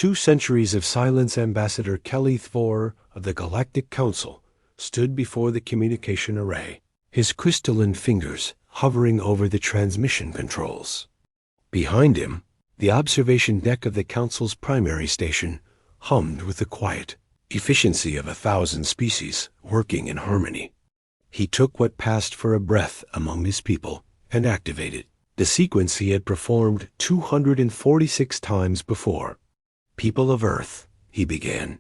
2 centuries of silence. Ambassador HFY of the Galactic Council stood before the communication array, his crystalline fingers hovering over the transmission controls. Behind him, the observation deck of the Council's primary station hummed with the quiet efficiency of 1,000 species working in harmony. He took what passed for a breath among his people and activated the sequence he had performed 246 times before. "People of Earth," he began.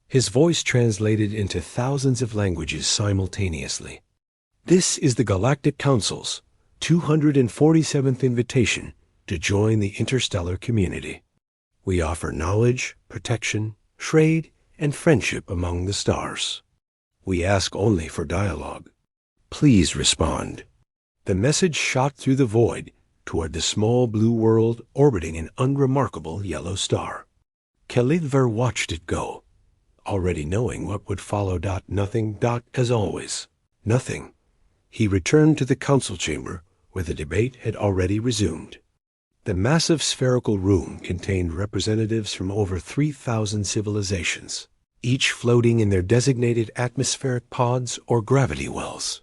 His voice translated into thousands of languages simultaneously. "This is the Galactic Council's 247th invitation to join the interstellar community. We offer knowledge, protection, trade, and friendship among the stars. We ask only for dialogue. Please respond." The message shot through the void toward the small blue world orbiting an unremarkable yellow star. HFY watched it go, already knowing what would follow. Nothing. As always, nothing. He returned to the council chamber where the debate had already resumed. The massive spherical room contained representatives from over 3,000 civilizations, each floating in their designated atmospheric pods or gravity wells.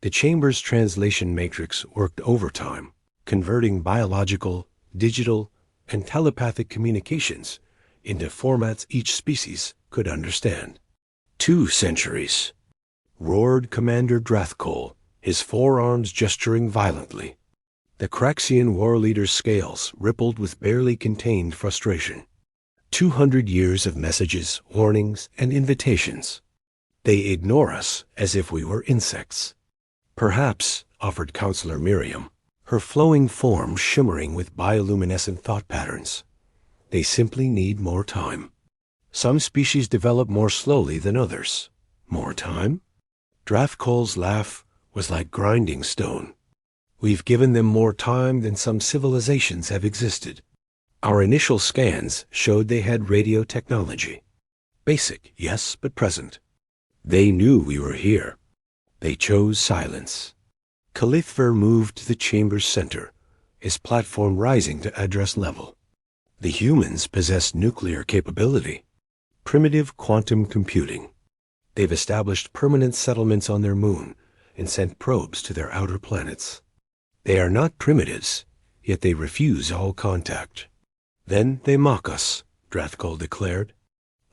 The chamber's translation matrix worked overtime, converting biological, digital, and telepathic communications into formats each species could understand. 2 centuries, roared Commander Drathkol, his forearms gesturing violently. The Craxian war leader's scales rippled with barely contained frustration. 200 years of messages, warnings, and invitations. They ignore us as if we were insects. "Perhaps," offered Counselor Miriam, her flowing form shimmering with bioluminescent thought patterns, "they simply need more time. Some species develop more slowly than others." "More time?" Drathkol's laugh was like grinding stone. "We've given them more time than some civilizations have existed. Our initial scans showed they had radio technology. Basic, yes, but present. They knew we were here. They chose silence." HFY moved to the chamber's center, his platform rising to address level. "The humans possess nuclear capability, primitive quantum computing. They've established permanent settlements on their moon and sent probes to their outer planets. They are not primitives, yet they refuse all contact." "Then they mock us," Drathkol declared.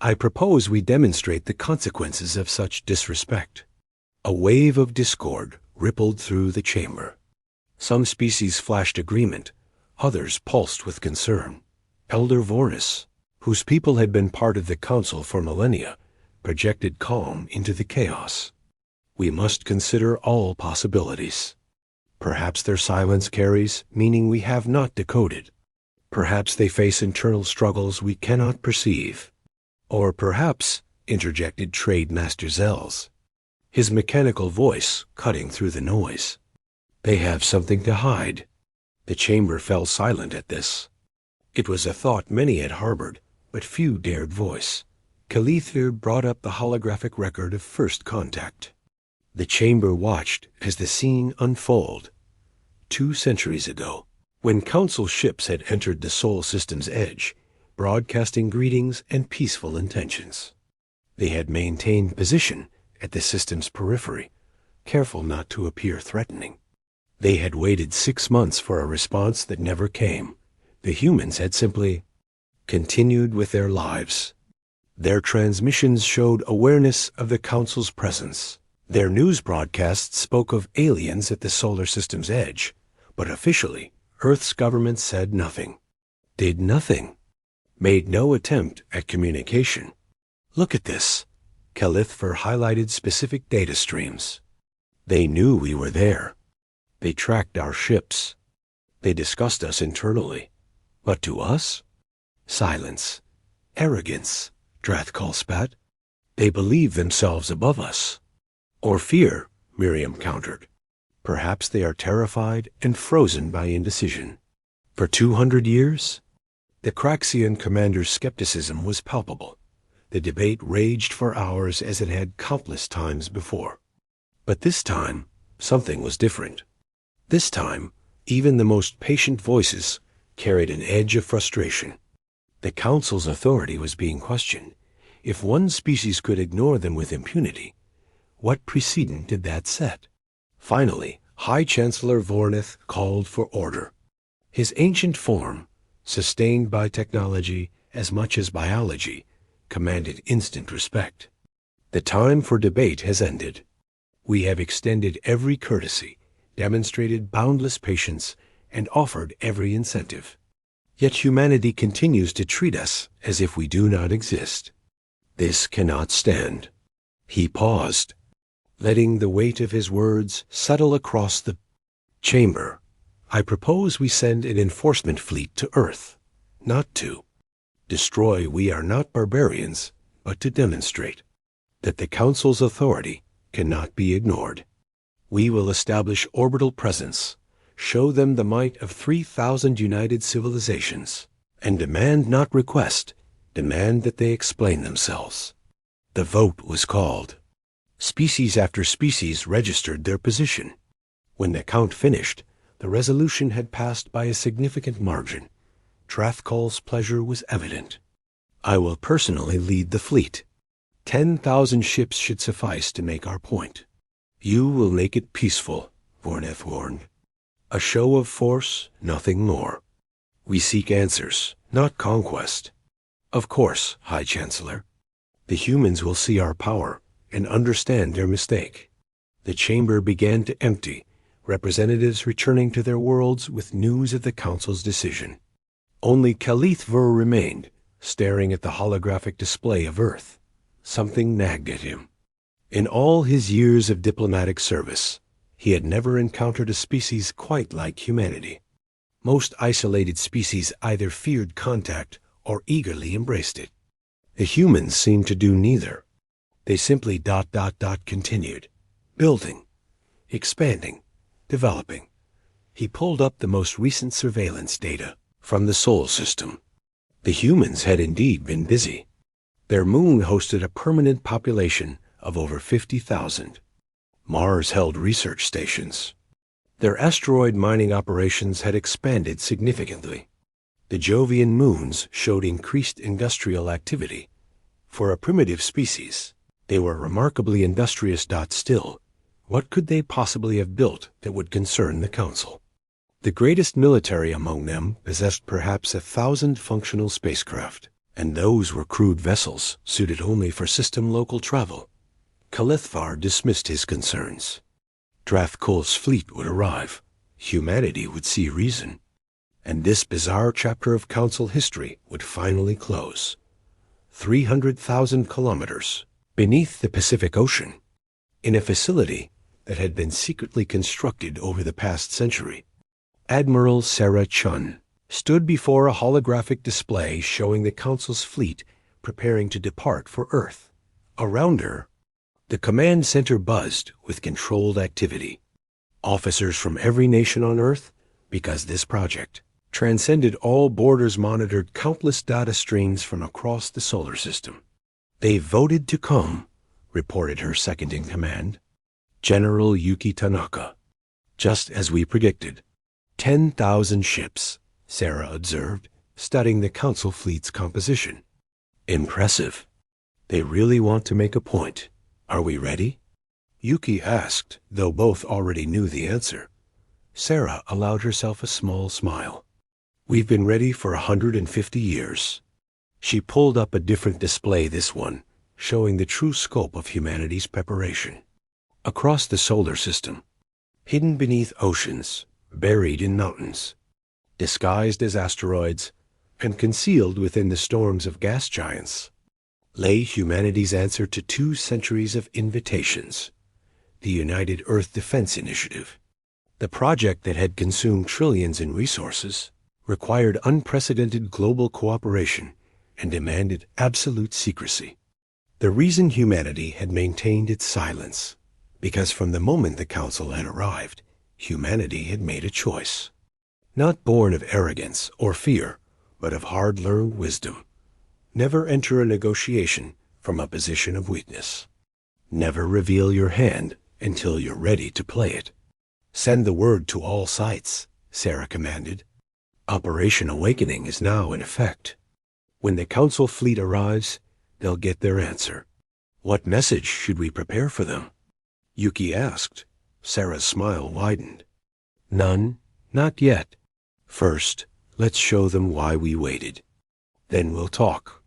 "I propose we demonstrate the consequences of such disrespect." A wave of discord rippled through the chamber. Some species flashed agreement, others pulsed with concern. Elder Vornis, whose people had been part of the council for millennia, projected calm into the chaos. "We must consider all possibilities. Perhaps their silence carries meaning we have not decoded. Perhaps they face internal struggles we cannot perceive. Or perhaps," interjected Trade Master Zells, his mechanical voice cutting through the noise, "they have something to hide." The chamber fell silent at this. It was a thought many had harbored, but few dared voice. HFY brought up the holographic record of first contact. The chamber watched as the scene unfolded. 2 centuries ago, when council ships had entered the Sol System's edge, broadcasting greetings and peaceful intentions. They had maintained position at the system's periphery, careful not to appear threatening. They had waited 6 months for a response that never came. The humans had simply continued with their lives. Their transmissions showed awareness of the Council's presence. Their news broadcasts spoke of aliens at the solar system's edge, but officially, Earth's government said nothing. Did nothing. Made no attempt at communication. "Look at this." HFY highlighted specific data streams. "They knew we were there. They tracked our ships. They discussed us internally. But to us? Silence. Arrogance," Drathkol spat. "They believe themselves above us." "Or fear," Miriam countered. "Perhaps they are terrified and frozen by indecision." "For 200 years?" The Craxian commander's skepticism was palpable. The debate raged for hours as it had countless times before. But this time, something was different. This time, even the most patient voices carried an edge of frustration. The Council's authority was being questioned. If one species could ignore them with impunity, what precedent did that set? Finally, High Chancellor Vornith called for order. His ancient form, sustained by technology as much as biology, commanded instant respect. The time for debate has ended. We have extended every courtesy, demonstrated boundless patience, and offered every incentive. Yet humanity continues to treat us as if we do not exist. This cannot stand. He paused, letting the weight of his words settle across the chamber. I propose we send an enforcement fleet to Earth, not to destroy. We are not barbarians, but to demonstrate that the Council's authority cannot be ignored. We will establish orbital presence, show them the might of 3,000 united civilizations, and demand, not request, demand that they explain themselves. The vote was called. Species after species registered their position. When the count finished, the resolution had passed by a significant margin. Trathkol's pleasure was evident. I will personally lead the fleet. 10,000 ships should suffice to make our point. You will make it peaceful, Vorneth warned. A show of force, nothing more. We seek answers, not conquest. Of course, High Chancellor. The humans will see our power and understand their mistake. The chamber began to empty, representatives returning to their worlds with news of the Council's decision. Only Calith Ver remained, staring at the holographic display of Earth. Something nagged at him. In all his years of diplomatic service, he had never encountered a species quite like humanity. Most isolated species either feared contact or eagerly embraced it. The humans seemed to do neither. They simply continued, building, expanding, developing. He pulled up the most recent surveillance data from the Sol system. The humans had indeed been busy. Their moon hosted a permanent population of over 50,000. Mars held research stations. Their asteroid mining operations had expanded significantly. The Jovian moons showed increased industrial activity. For a primitive species, they were remarkably industrious. Still, what could they possibly have built that would concern the Council? The greatest military among them possessed perhaps 1,000 functional spacecraft, and those were crude vessels suited only for system-local travel. Calithvar dismissed his concerns. Drathkol's fleet would arrive. Humanity would see reason. And this bizarre chapter of Council history would finally close. 300,000 kilometers beneath the Pacific Ocean, in a facility that had been secretly constructed over the past century, Admiral Sarah Chun stood before a holographic display showing the Council's fleet preparing to depart for Earth. Around her, the command center buzzed with controlled activity. Officers from every nation on Earth, because this project transcended all borders, monitored countless data streams from across the solar system. They voted to come, reported her second-in-command, General Yuki Tanaka. Just as we predicted. 10,000 ships, Sarah observed, studying the Council fleet's composition. Impressive. They really want to make a point. Are we ready? Yuki asked, though both already knew the answer. Sarah allowed herself a small smile. We've been ready for 150 years. She pulled up a different display, this one, showing the true scope of humanity's preparation. Across the solar system, hidden beneath oceans, buried in mountains, disguised as asteroids, and concealed within the storms of gas giants, lay humanity's answer to 2 centuries of invitations, the United Earth Defense Initiative. The project that had consumed trillions in resources required unprecedented global cooperation and demanded absolute secrecy. The reason humanity had maintained its silence, because from the moment the Council had arrived, humanity had made a choice. Not born of arrogance or fear, but of hard-learned wisdom. Never enter a negotiation from a position of weakness. Never reveal your hand until you're ready to play it. Send the word to all sites, Sarah commanded. Operation Awakening is now in effect. When the Council fleet arrives, they'll get their answer. What message should we prepare for them? Yuki asked. Sarah's smile widened. None, not yet. First, let's show them why we waited. Then we'll talk.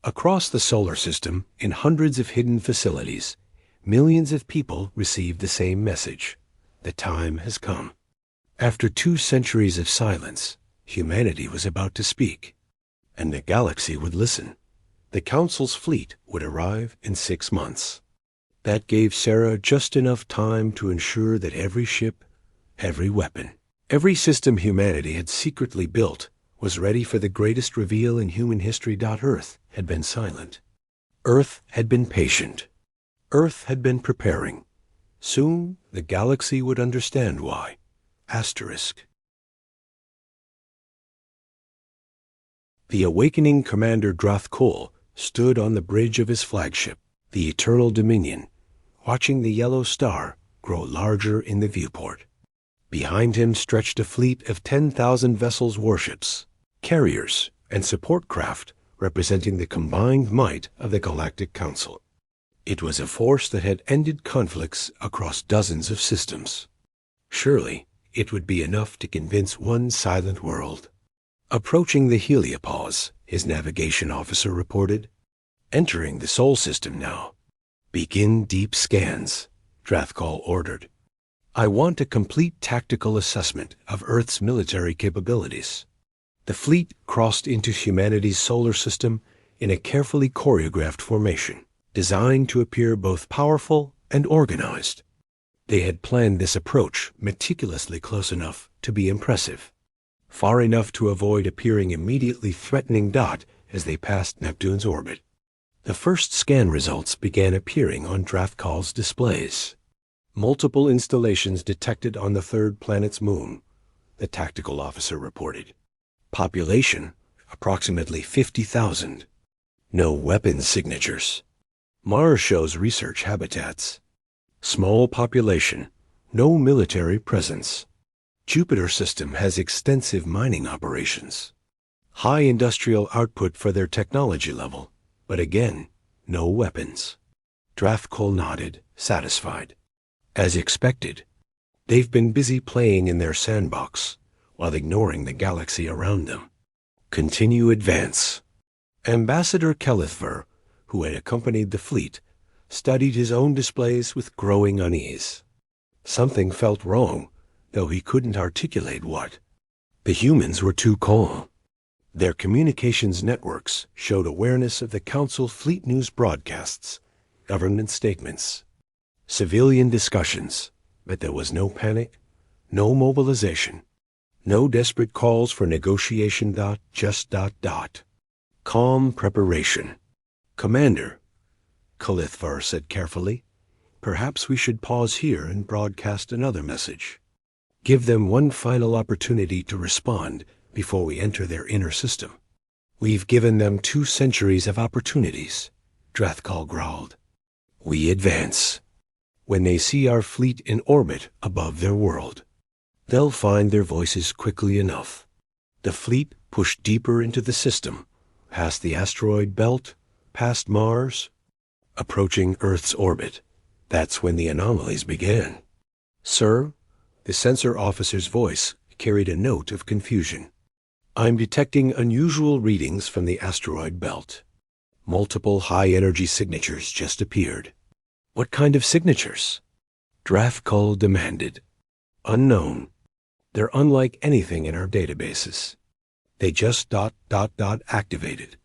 Across the solar system, in hundreds of hidden facilities, millions of people received the same message. The time has come. After 2 centuries of silence, humanity was about to speak, and the galaxy would listen. The Council's fleet would arrive in 6 months. That gave Sarah just enough time to ensure that every ship, every weapon, every system humanity had secretly built was ready for the greatest reveal in human history. Earth had been silent. Earth had been patient. Earth had been preparing. Soon the galaxy would understand why. Asterisk. The awakening Commander Drathkol stood on the bridge of his flagship, the Eternal Dominion, watching the yellow star grow larger in the viewport. Behind him stretched a fleet of 10,000 vessels, warships, carriers, and support craft representing the combined might of the Galactic Council. It was a force that had ended conflicts across dozens of systems. Surely it would be enough to convince one silent world. Approaching the heliopause, his navigation officer reported. Entering the Sol system now. Begin deep scans, Drathkol ordered. I want a complete tactical assessment of Earth's military capabilities. The fleet crossed into humanity's solar system in a carefully choreographed formation, designed to appear both powerful and organized. They had planned this approach meticulously close enough to be impressive, far enough to avoid appearing immediately threatening. As they passed Neptune's orbit, the first scan results began appearing on Drathkol's displays. Multiple installations detected on the third planet's moon, the tactical officer reported. Population, approximately 50,000. No weapons signatures. Mars shows research habitats. Small population, no military presence. Jupiter system has extensive mining operations. High industrial output for their technology level, but again, no weapons. Drathkol nodded, satisfied. As expected, they've been busy playing in their sandbox while ignoring the galaxy around them. Continue advance. Ambassador Kelithver, who had accompanied the fleet, studied his own displays with growing unease. Something felt wrong, though he couldn't articulate what. The humans were too calm. Their communications networks showed awareness of the Council fleet news broadcasts, government statements, civilian discussions, but there was no panic, no mobilization, no desperate calls for negotiation. Just. Calm preparation. Commander, Kalithvar said carefully, perhaps we should pause here and broadcast another message. Give them one final opportunity to respond before we enter their inner system. We've given them 2 centuries of opportunities, Drathkol growled. We advance. When they see our fleet in orbit above their world, they'll find their voices quickly enough. The fleet pushed deeper into the system, past the asteroid belt, past Mars, approaching Earth's orbit. That's when the anomalies began. Sir, the sensor officer's voice carried a note of confusion. I'm detecting unusual readings from the asteroid belt. Multiple high-energy signatures just appeared. What kind of signatures? Drathkol demanded. Unknown. They're unlike anything in our databases. They just ... activated,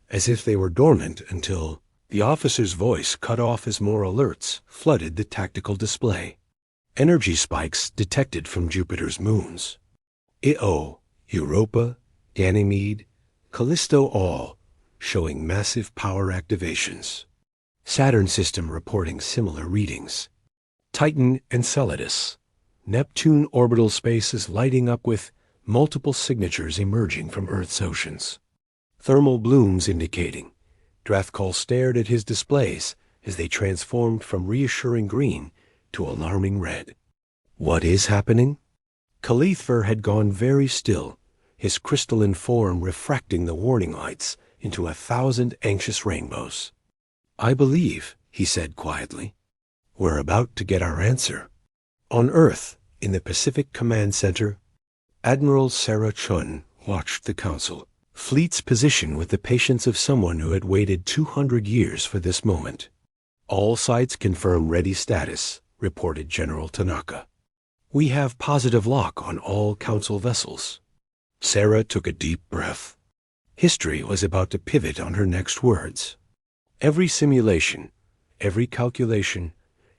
as if they were dormant until... The officer's voice cut off as more alerts flooded the tactical display. Energy spikes detected from Jupiter's moons. Io, Europa, Ganymede, Callisto, all showing massive power activations. Saturn system reporting similar readings. Titan, Enceladus. Neptune orbital space is lighting up with multiple signatures emerging from Earth's oceans. Thermal blooms indicating. Drathkol stared at his displays as they transformed from reassuring green to alarming red. What is happening? Kalithver had gone very still, his crystalline form refracting the warning lights into 1,000 anxious rainbows. "I believe," he said quietly, "we're about to get our answer." On Earth, in the Pacific Command Center, Admiral Sarah Chun watched the Council Fleet's position with the patience of someone who had waited 200 years for this moment. "All sites confirm ready status," reported General Tanaka. "We have positive lock on all Council vessels." Sarah took a deep breath. History was about to pivot on her next words. Every simulation, every calculation,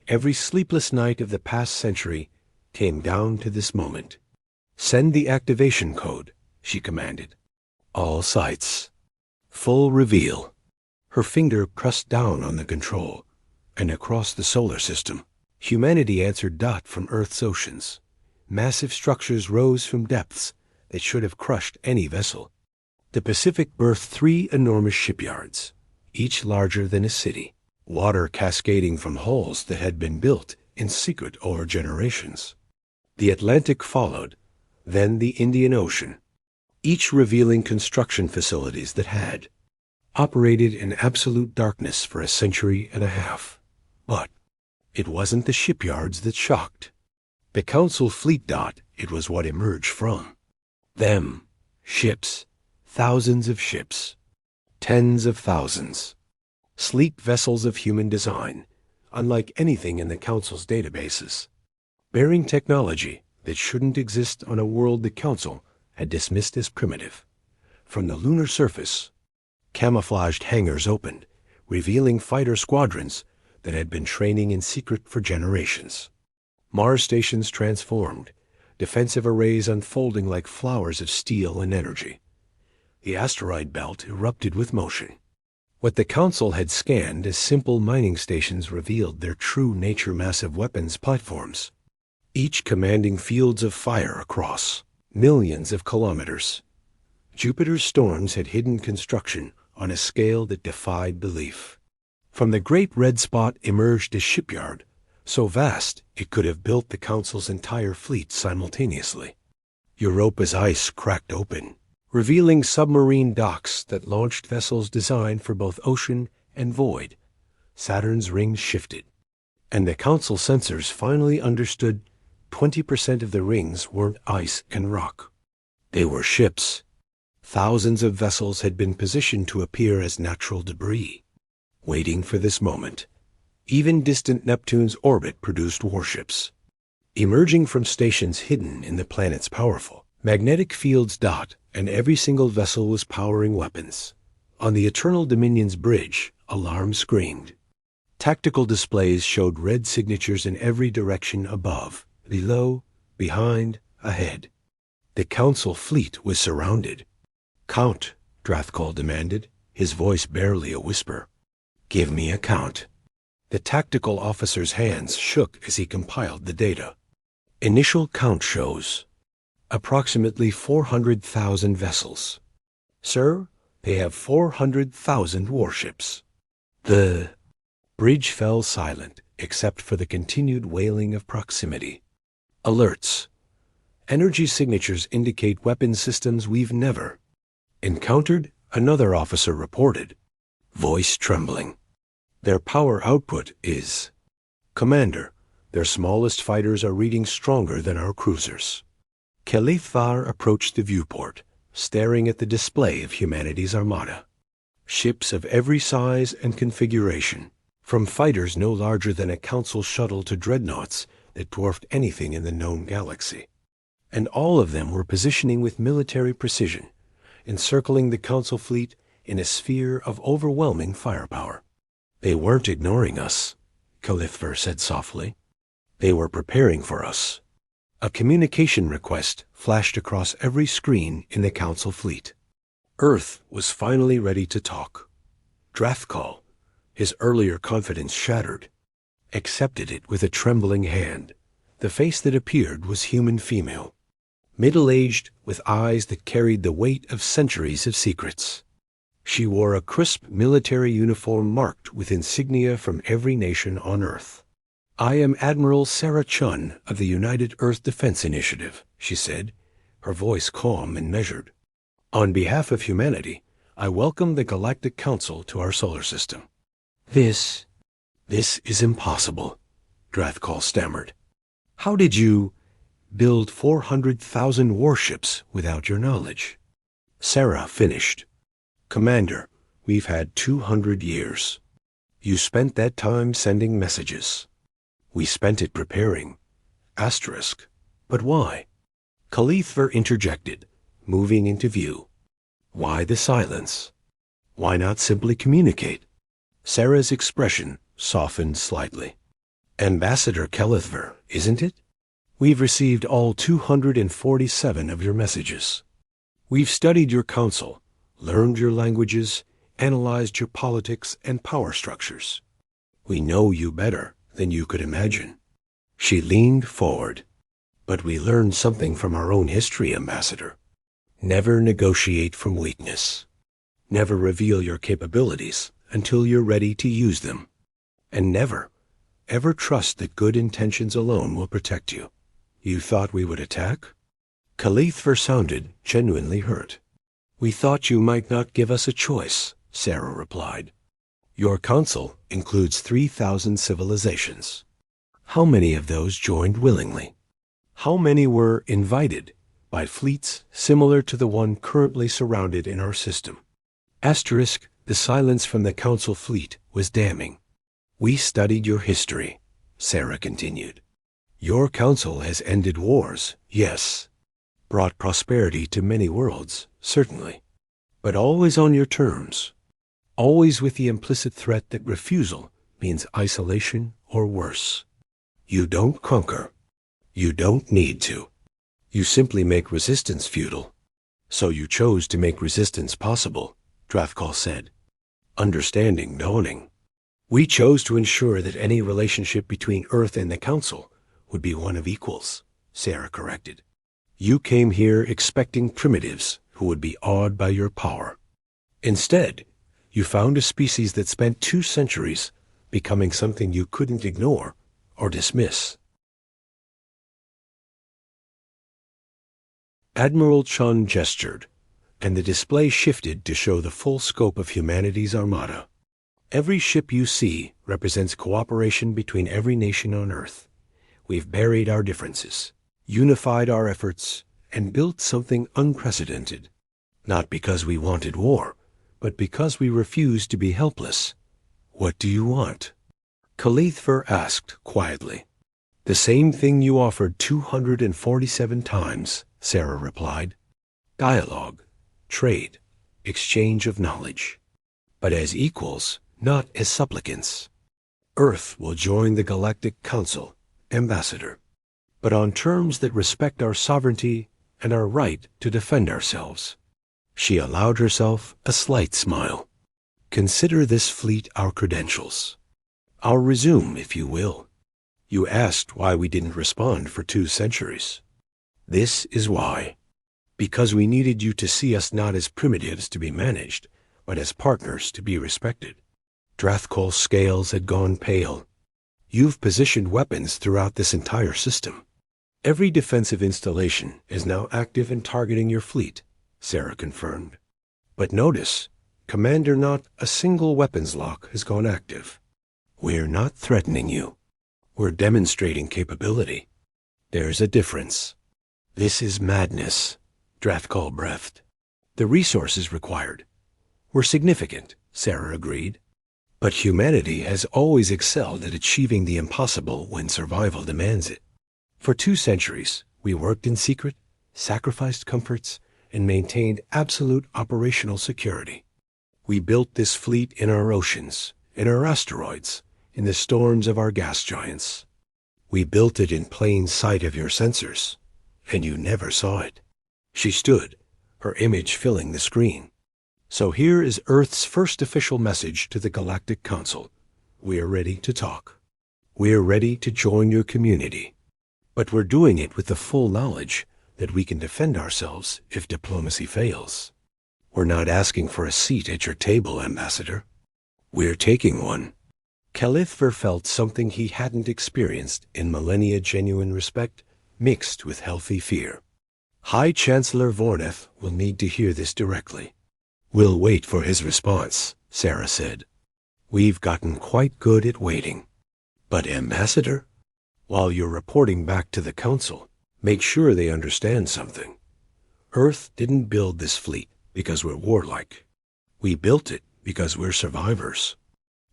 every sleepless night of the past century came down to this moment. "Send the activation code," she commanded. "All sites. Full reveal." Her finger pressed down on the control, and across the solar system, humanity answered dot from Earth's oceans. Massive structures rose from depths that should have crushed any vessel. The Pacific birthed 3 enormous shipyards, each larger than a city, water cascading from hulls that had been built in secret over generations. The Atlantic followed, then the Indian Ocean, each revealing construction facilities that had operated in absolute darkness for a century and a half. But it wasn't the shipyards that shocked. The Council fleet dot, it was what emerged from them. Ships, thousands of ships, tens of thousands. Sleek vessels of human design, unlike anything in the Council's databases, bearing technology that shouldn't exist on a world the Council had dismissed as primitive. From the lunar surface, camouflaged hangars opened, revealing fighter squadrons that had been training in secret for generations. Mars stations transformed, defensive arrays unfolding like flowers of steel and energy. The asteroid belt erupted with motion. What the Council had scanned as simple mining stations revealed their true nature: massive weapons platforms, each commanding fields of fire across millions of kilometers. Jupiter's storms had hidden construction on a scale that defied belief. From the great red spot emerged a shipyard, so vast it could have built the Council's entire fleet simultaneously. Europa's ice cracked open, revealing submarine docks that launched vessels designed for both ocean and void. Saturn's rings shifted, and the Council sensors finally understood 20% of the rings weren't ice and rock. They were ships. Thousands of vessels had been positioned to appear as natural debris, waiting for this moment. Even distant Neptune's orbit produced warships, emerging from stations hidden in the planet's powerful magnetic fields dot, and every single vessel was powering weapons. On the Eternal Dominion's bridge, alarms screamed. Tactical displays showed red signatures in every direction: above, below, behind, ahead. The Council fleet was surrounded. "Count," Drathkal demanded, his voice barely a whisper. "Give me a count." The tactical officer's hands shook as he compiled the data. Initial count shows approximately 400,000 vessels. "Sir, they have 400,000 warships." The bridge fell silent, except for the continued wailing of proximity. Alerts. Energy signatures indicate weapon systems we've never encountered, another officer reported, voice trembling. "Their power output is..." "Commander, their smallest fighters are reading stronger than our cruisers." Kelithvar approached the viewport, staring at the display of humanity's armada. Ships of every size and configuration, from fighters no larger than a Council shuttle to dreadnoughts that dwarfed anything in the known galaxy. And all of them were positioning with military precision, encircling the Council fleet in a sphere of overwhelming firepower. "They weren't ignoring us," Kelithvar said softly. "They were preparing for us." A communication request flashed across every screen in the Council fleet. Earth was finally ready to talk. Drathkal, his earlier confidence shattered, accepted it with a trembling hand. The face that appeared was human female, middle-aged, with eyes that carried the weight of centuries of secrets. She wore a crisp military uniform marked with insignia from every nation on Earth. "I am Admiral Sarah Chun of the United Earth Defense Initiative," she said, her voice calm and measured. "On behalf of humanity, I welcome the Galactic Council to our solar system. This is impossible, Drathkal stammered. How did you build 400,000 warships without your knowledge? Sarah finished. Commander, we've had 200 years. You spent that time sending messages. We spent it preparing. Asterisk. But why? Khalithver interjected, moving into view. Why the silence? Why not simply communicate? Sarah's expression softened slightly. Ambassador Khalithver, isn't it? We've received all 247 of your messages. We've studied your council, learned your languages, analyzed your politics and power structures. We know you better than you could imagine. She leaned forward. But we learned something from our own history, Ambassador. Never negotiate from weakness. Never reveal your capabilities until you're ready to use them. And never, ever trust that good intentions alone will protect you. You thought we would attack? Khalithver sounded genuinely hurt. We thought you might not give us a choice, Sarah replied. Your council includes 3,000 civilizations. How many of those joined willingly? How many were invited by fleets similar to the one currently surrounded in our system? Asterisk, the silence from the council fleet was damning. We studied your history, Sarah continued. Your council has ended wars, yes. Brought prosperity to many worlds, certainly. But always on your terms. Always with the implicit threat that refusal means isolation or worse. You don't conquer. You don't need to. You simply make resistance futile. So you chose to make resistance possible, Drathkal said. Understanding dawning. We chose to ensure that any relationship between Earth and the Council would be one of equals, Sarah corrected. You came here expecting primitives who would be awed by your power. Instead, you found a species that spent 2 centuries becoming something you couldn't ignore or dismiss. Admiral Chun gestured, and the display shifted to show the full scope of humanity's armada. Every ship you see represents cooperation between every nation on Earth. We've buried our differences, unified our efforts, and built something unprecedented. Not because we wanted war, but because we refused to be helpless. What do you want? Khalithver asked quietly. The same thing you offered 247 times, Sarah replied. Dialogue, trade, exchange of knowledge. But as equals, not as supplicants. Earth will join the Galactic Council, Ambassador, but on terms that respect our sovereignty and our right to defend ourselves. She allowed herself a slight smile. Consider this fleet our credentials. Our resume, if you will. You asked why we didn't respond for 2 centuries. This is why. Because we needed you to see us not as primitives to be managed, but as partners to be respected. Drathkal's scales had gone pale. You've positioned weapons throughout this entire system. Every defensive installation is now active and targeting your fleet, Sarah confirmed. But notice, Commander, not a single weapons lock has gone active. We're not threatening you. We're demonstrating capability. There's a difference. This is madness, Drathkal breathed. The resources required were significant, Sarah agreed. But humanity has always excelled at achieving the impossible when survival demands it. For 2 centuries, we worked in secret, sacrificed comforts, and maintained absolute operational security. We built this fleet in our oceans, in our asteroids, in the storms of our gas giants. We built it in plain sight of your sensors, and you never saw it. She stood, her image filling the screen. So here is Earth's first official message to the Galactic Council. We are ready to talk. We are ready to join your community. But we're doing it with the full knowledge that we can defend ourselves if diplomacy fails. We're not asking for a seat at your table, Ambassador. We're taking one. Khalithver felt something he hadn't experienced in millennia: genuine respect mixed with healthy fear. High Chancellor Vorneth will need to hear this directly. We'll wait for his response, Sarah said. We've gotten quite good at waiting. But Ambassador, while you're reporting back to the Council, make sure they understand something. Earth didn't build this fleet because we're warlike. We built it because we're survivors.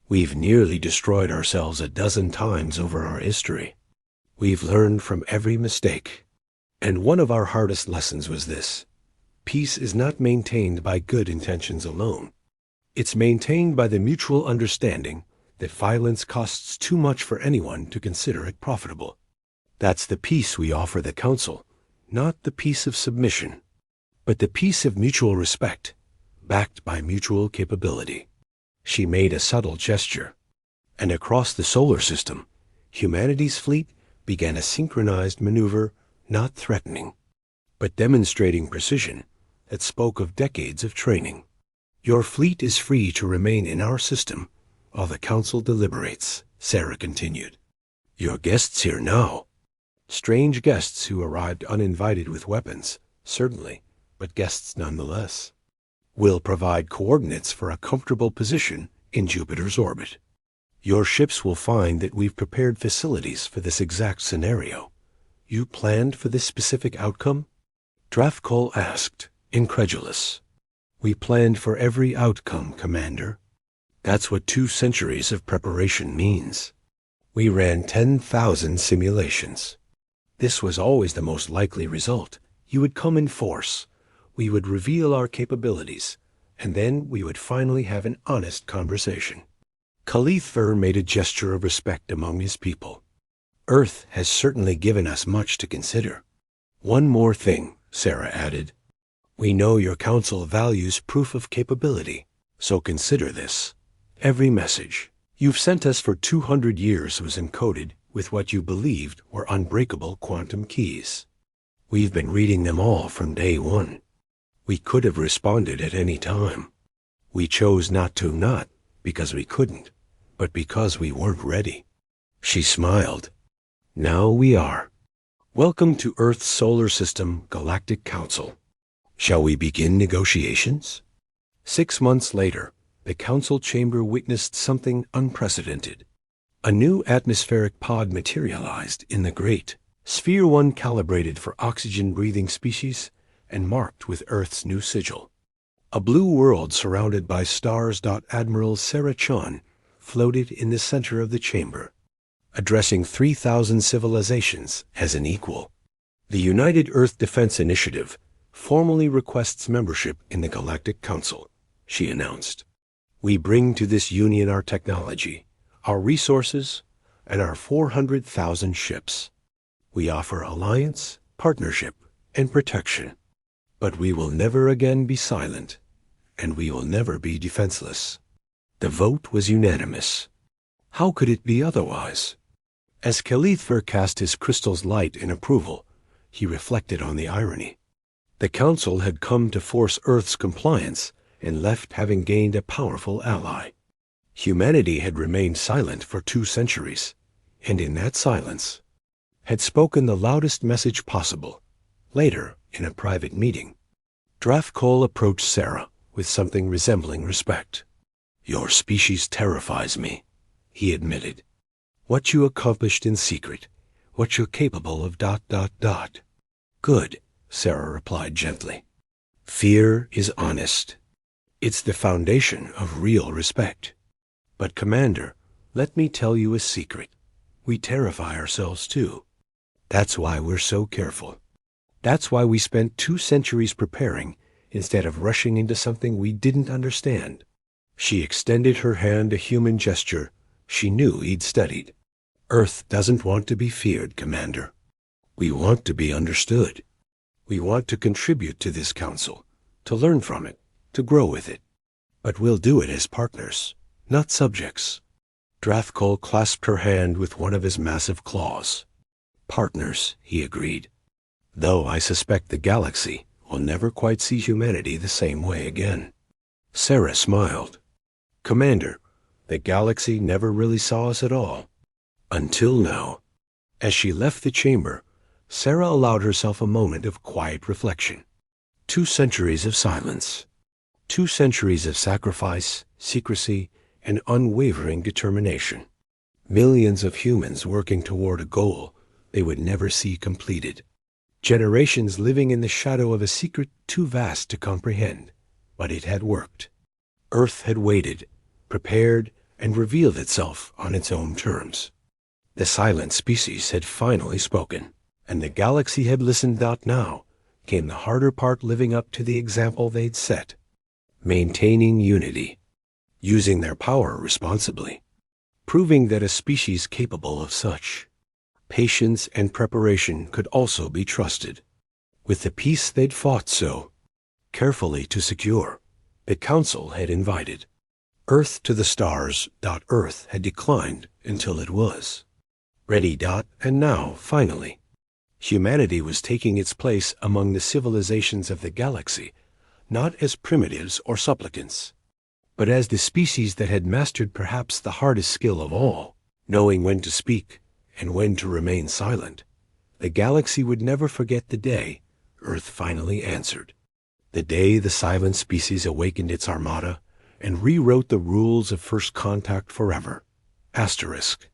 We've nearly destroyed ourselves a dozen times over our history. We've learned from every mistake. And one of our hardest lessons was this: peace is not maintained by good intentions alone. It's maintained by the mutual understanding that violence costs too much for anyone to consider it profitable. That's the peace we offer the Council, not the peace of submission, but the peace of mutual respect, backed by mutual capability. She made a subtle gesture, and across the solar system, humanity's fleet began a synchronized maneuver, not threatening, but demonstrating precision that spoke of decades of training. Your fleet is free to remain in our system while the Council deliberates, Sarah continued. Your guests here now. Strange guests who arrived uninvited with weapons, certainly, but guests nonetheless. We'll provide coordinates for a comfortable position in Jupiter's orbit. Your ships will find that we've prepared facilities for this exact scenario. You planned for this specific outcome? Drafkol asked, incredulous. We planned for every outcome, Commander. That's what 2 centuries of preparation means. We ran 10,000 simulations. This was always the most likely result. You would come in force. We would reveal our capabilities, and then we would finally have an honest conversation. Khalithver made a gesture of respect among his people. Earth has certainly given us much to consider. One more thing, Sarah added. We know your Council values proof of capability, so consider this. Every message you've sent us for 200 years was encoded with what you believed were unbreakable quantum keys. We've been reading them all from day one. We could have responded at any time. We chose not to, not because we couldn't, but because we weren't ready. She smiled. Now we are. Welcome to Earth's solar system Galactic Council. Shall we begin negotiations? 6 months later, the Council chamber witnessed something unprecedented. A new atmospheric pod materialized in the grate, Sphere 1 calibrated for oxygen-breathing species and marked with Earth's new sigil. A blue world surrounded by stars. Admiral Sarah Chon floated in the center of the chamber, addressing 3,000 civilizations as an equal. The United Earth Defense Initiative formally requests membership in the Galactic Council, she announced. We bring to this union our technology, our resources, and our 400,000 ships. We offer alliance, partnership, and protection. But we will never again be silent, and we will never be defenseless. The vote was unanimous. How could it be otherwise? As Khalithver cast his crystal's light in approval, he reflected on the irony. The Council had come to force Earth's compliance and left having gained a powerful ally. Humanity had remained silent for 2 centuries, and in that silence had spoken the loudest message possible. Later, in a private meeting, Drafkol approached Sarah with something resembling respect. Your species terrifies me, he admitted. What you accomplished in secret, what you're capable of... Good, Sarah replied gently. Fear is honest. It's the foundation of real respect. But Commander, let me tell you a secret. We terrify ourselves too. That's why we're so careful. That's why we spent 2 centuries preparing instead of rushing into something we didn't understand. She extended her hand, a human gesture she knew he'd studied. Earth doesn't want to be feared, Commander. We want to be understood. We want to contribute to this council, to learn from it, to grow with it. But we'll do it as partners, not subjects. Drafkol clasped her hand with one of his massive claws. Partners, he agreed. Though I suspect the galaxy will never quite see humanity the same way again. Sarah smiled. Commander, the galaxy never really saw us at all. Until now. As she left the chamber, Sarah allowed herself a moment of quiet reflection. 2 centuries of silence. 2 centuries of sacrifice, secrecy, and unwavering determination. Millions of humans working toward a goal they would never see completed. Generations living in the shadow of a secret too vast to comprehend. But it had worked. Earth had waited, prepared, and revealed itself on its own terms. The silent species had finally spoken, and the galaxy had listened. Now came the harder part, living up to the example they'd set. Maintaining unity, using their power responsibly, proving that a species capable of such patience and preparation could also be trusted. With the peace they'd fought so carefully to secure, the Council had invited Earth to the stars. Earth had declined until it was ready. And now, finally, humanity was taking its place among the civilizations of the galaxy, not as primitives or supplicants, but as the species that had mastered perhaps the hardest skill of all, knowing when to speak and when to remain silent. The galaxy would never forget the day Earth finally answered. The day the silent species awakened its armada and rewrote the rules of first contact forever. Asterisk.